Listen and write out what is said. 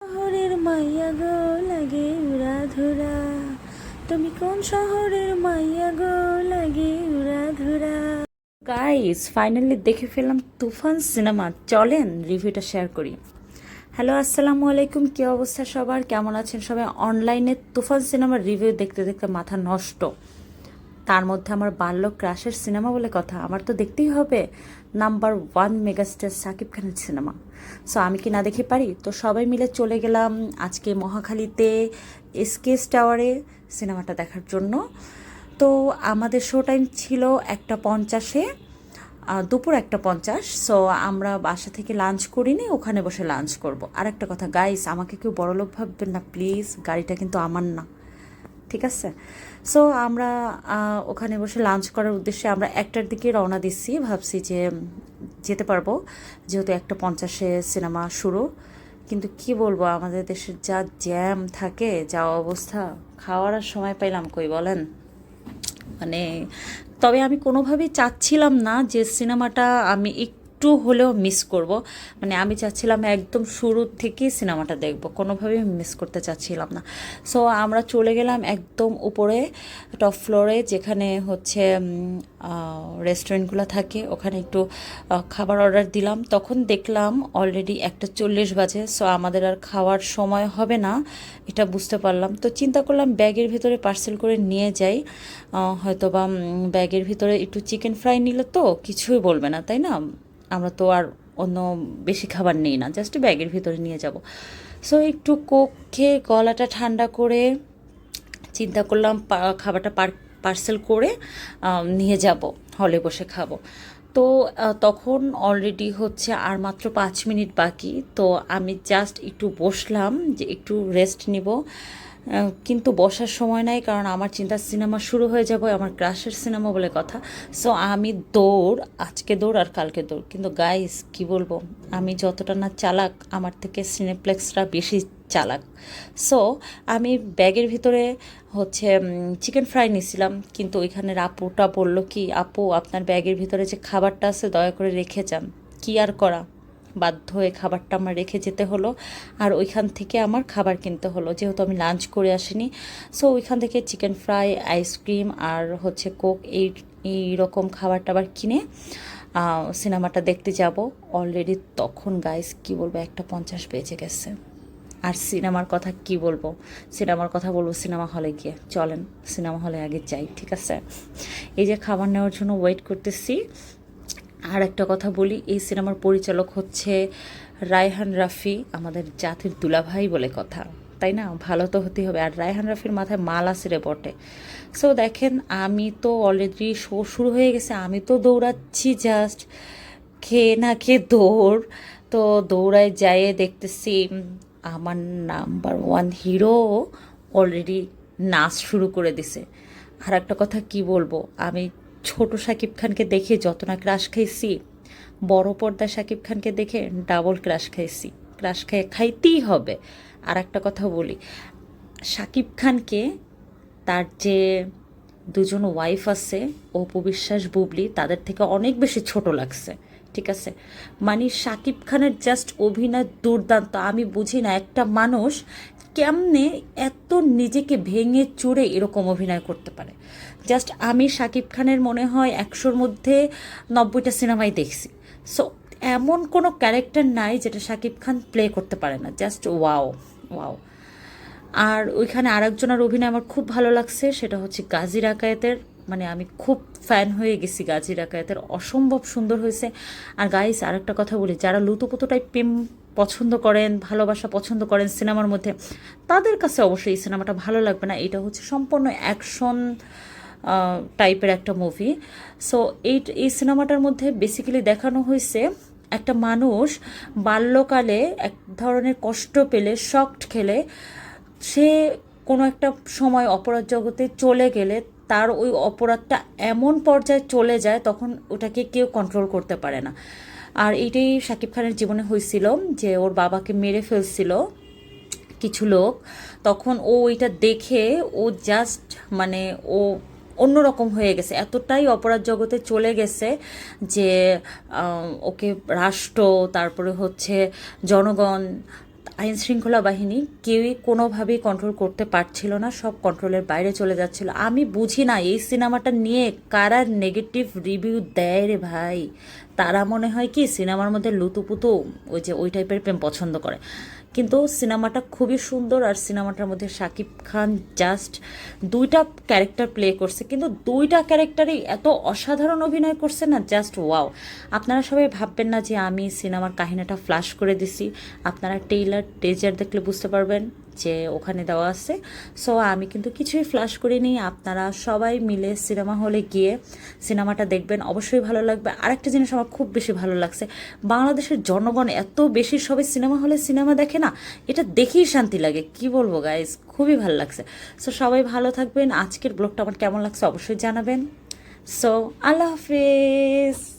শহরের মাইয়া গো লাগে উড়াধুরা, তুমি কোন শহরের মাইয়া গো লাগে উড়াধুরা। গাইস ফাইনালি দেখে ফেললাম তুফান সিনেমা, চলেন রিভিউটা শেয়ার করি। হ্যালো আসসালামু আলাইকুম, কী অবস্থা সবার, কেমন আছেন সবাই? অনলাইনে তুফান সিনেমার রিভিউ দেখতে দেখতে মাথা নষ্ট। তার মধ্যে আমার বাল্য ক্রাশের সিনেমা বলে কথা, আমার তো দেখতেই হবে। নাম্বার 1 মেগাস্টার সাকিব খানের সিনেমা। সো আমি কি না দেখে পারি? তো সবাই মিলে চলে গেলাম আজকে মহাখালীতে এসকেএস টাওয়ারে সিনেমাটা দেখার জন্য। তো আমাদের শো টাইম ছিল 1:50-এ, দুপুর 1:50। সো আমরা বাসা থেকে লাঞ্চ করিনি, ওখানে বসে লাঞ্চ করব। আর একটা কথা গাইস, আমাকে কেউ বড়লোক ভাববেন না প্লিজ, গাড়িটা কিন্তু আমার না, ঠিক আছে? সো আমরা ওখানে বসে লাঞ্চ করার উদ্দেশ্যে আমরা 1টার দিকে রওনা দিচ্ছি, ভাবছি যে যেতে পারবো, যেহেতু 1:50-এ সিনেমা শুরু। কিন্তু কি বলবো, আমাদের দেশের যা জ্যাম থাকে, যা অবস্থা, খাওয়ার আর সময় পাইলাম কই বলেন? মানে তবে আমি কোনোভাবেই চাচ্ছিলাম না যে সিনেমাটা আমি একটু হলেও মিস করব। মানে আমি চাচ্ছিলাম একদম শুরু থেকেই সিনেমাটা দেখব, কোনোভাবেই মিস করতে চাচ্ছিলাম না। সো আমরা চলে গেলাম একদম উপরে টপ ফ্লোরে, যেখানে হচ্ছে রেস্টুরেন্টগুলো থাকে, ওখানে একটু খাবার অর্ডার দিলাম। তখন দেখলাম অলরেডি 1:40 বাজে। সো আমাদের আর খাওয়ার সময় হবে না, এটা বুঝতে পারলাম। তো চিন্তা করলাম ব্যাগের ভিতরে পার্সেল করে নিয়ে যাই, হয়তো বা ব্যাগের ভিতরে একটু চিকেন ফ্রাই নিলে তো কিছুই বলবে না, তাই না? আমরা তো আর অন্য বেশি খাবার নেই না, জাস্ট ব্যাগের ভিতরে নিয়ে যাব। সো একটু কোক খেয়ে গলাটা ঠান্ডা করে চিন্তা করলাম খাবারটা পার্সেল করে নিয়ে যাব, হলে বসে খাবো। তো তখন অলরেডি হচ্ছে আর মাত্র 5 মিনিট বাকি। তো আমি জাস্ট একটু বসলাম যে একটু রেস্ট নিব, কিন্তু বসার সময় নাই, কারণ আমার চিন্তা সিনেমা শুরু হয়ে যাবে, আমার ক্রাশের সিনেমা বলে কথা। সো আমি দৌড়, আজকে দৌড় আর কালকে দৌড়। কিন্তু গাইস কি বলবো, আমি যতটা না চালাক, আমার থেকে সিনেপ্লেক্সরা বেশি চালাক। সো আমি ব্যাগের ভিতরে হচ্ছে চিকেন ফ্রাই নিয়েছিলাম, কিন্তু ওইখানের আপুটা বলল কি, আপু আপনার ব্যাগের ভিতরে যে খাবারটা আছে দয়া করে রেখে যান। কি আর করা, বাধ্য হয়ে খাবারটা আমার রেখে যেতে হলো, আর ওইখান থেকে আমার খাবার কিনতে হলো, যেহেতু আমি লাঞ্চ করে আসিনি। সো ওইখান থেকে চিকেন ফ্রাই, আইসক্রিম আর হচ্ছে কোক, এই রকম খাবার টাবার কিনে সিনেমাটা দেখতে যাব। অলরেডি তখন গাইস কি বলবো, 1:50 বেজে গেছে। আর সিনেমার কথা কি বলবো, সিনেমার কথা বলবো সিনেমা হলে গিয়ে, চলেন সিনেমা হলে আগে যাই, ঠিক আছে? এই যে খাবার নেওয়ার জন্য ওয়েট করতেছি। আর একটা কথা বলি, এই সিনেমার পরিচালক হচ্ছে রায়হান রাফি, আমাদের জাতির দুলাভাই বলে কথা, তাই না? ভালো তো হতেই হবে, আর রায়হান রাফির মাথায় মাল আছে রে বটে। সো দেখেন, আমি তো অলরেডি শো শুরু হয়ে গেছে, আমি তো দৌড়াচ্ছি জাস্ট, খেয়ে না খেয়ে দৌড়। তো দৌড়ায় যাইয়ে দেখতেছি আমার নাম্বার 1 হিরো অলরেডি নাচ শুরু করে দিছে। আর একটা কথা কি বলবো, আমি ছোট শাকিব খানকে দেখে যত না ক্রাশ খাইছি, বড় পর্দায় শাকিব খানকে দেখে ডাবল ক্রাশ খাইছি। ক্রাশ খাইতেই হবে। আর একটা কথা বলি, শাকিব খানকে তার যে দুজন ওয়াইফ আছে, অপু বিশ্বাস, বুবলি, তাদের থেকে অনেক বেশি ছোট লাগছে, ঠিক আছে? মানে শাকিব খানের জাস্ট অভিনয় দুর্দান্ত। আমি বুঝি না একটা মানুষ কেমনে এত নিজেকে ভেঙে চুরে এরকম অভিনয় করতে পারে। জাস্ট আমি শাকিব খানের মনে হয় 100-র মধ্যে 90টা সিনেমাই দেখছি। সো এমন কোনো ক্যারেক্টার নাই যেটা শাকিব খান প্লে করতে পারে না, জাস্ট ওয়াও ওয়াও। আর ওইখানে আরেকজনের অভিনয় আমার খুব ভালো লাগছে, সেটা হচ্ছে গাজী রাকায়েতের। মানে আমি খুব ফ্যান হয়ে গেছি গাজী রাকায়েতের, অসম্ভব সুন্দর হয়েছে। আর গাইস আরেকটা কথা বলি, যারা লুতুপুতু টাইপ প্রেম পছন্দ করেন, ভালোবাসা পছন্দ করেন সিনেমার মধ্যে, তাদের কাছে অবশ্যই এই সিনেমাটা ভালো লাগবে না। এটা হচ্ছে সম্পূর্ণ অ্যাকশন টাইপের একটা মুভি। সো এই সিনেমাটার মধ্যে বেসিক্যালি দেখানো হয়েছে একটা মানুষ বাল্যকালে এক ধরনের কষ্ট পেলে, শকড খেলে, সে কোনো একটা সময় অপরাধ জগতে চলে গেলে তার ওই অপরাধটা এমন পর্যায়ে চলে যায়, তখন ওটাকে কেউ কন্ট্রোল করতে পারে না। আর এইটাই শাকিব খানের জীবনে হয়েছিল, যে ওর বাবাকে মেরে ফেলছিল কিছু লোক। তখন ও ওইটা দেখে ও জাস্ট মানে ও অন্যরকম হয়ে গেছে, এতটাই অপরাধ জগতে চলে গেছে যে ওকে রাষ্ট্র, তারপরে হচ্ছে জনগণ, আইন শৃঙ্খলা বাহিনী কেউই কোনোভাবেই কন্ট্রোল করতে পারছিল না, সব কন্ট্রোলের বাইরে চলে যাচ্ছিল। আমি বুঝি না এই সিনেমাটা নিয়ে কারা নেগেটিভ রিভিউ দেয় রে ভাই। তারা মনে হয় কি সিনেমার মধ্যে লুতুপুতু ওই টাইপের প্রেম পছন্দ করে, কিন্তু সিনেমাটা খুবই সুন্দর। আর সিনেমাটার মধ্যে শাকিব খান জাস্ট দুইটা ক্যারেক্টার প্লে করছে, কিন্তু দুইটা ক্যারেক্টারই এত অসাধারণ অভিনয় করছে না, জাস্ট ওয়াও। আপনারা সবাই ভাববেন না যে আমি সিনেমার কাহিনীটা ফ্ল্যাশ করে দিছি। আপনারা টেজার দেখলে বুঝতে পারবেন যে ওখানে দেওয়া আছে। সো আমি কিন্তু কিছুই ফ্ল্যাশ করিনি। আপনারা সবাই মিলে সিনেমা হলে গিয়ে সিনেমাটা দেখবেন, অবশ্যই ভালো লাগবে। আরেকটা জিনিস আমার খুব বেশি ভালো লাগছে, বাংলাদেশের জনগণ এত বেশি সবাই সিনেমা হলে সিনেমা দেখে না, এটা দেখেই শান্তি লাগে। কি বলবো গাইজ, খুবই ভালো লাগছে। সো সবাই ভালো থাকবেন। আজকের ব্লগটা আমার কেমন লাগছে অবশ্যই জানাবেন। সো আল্লাহ হাফিজ।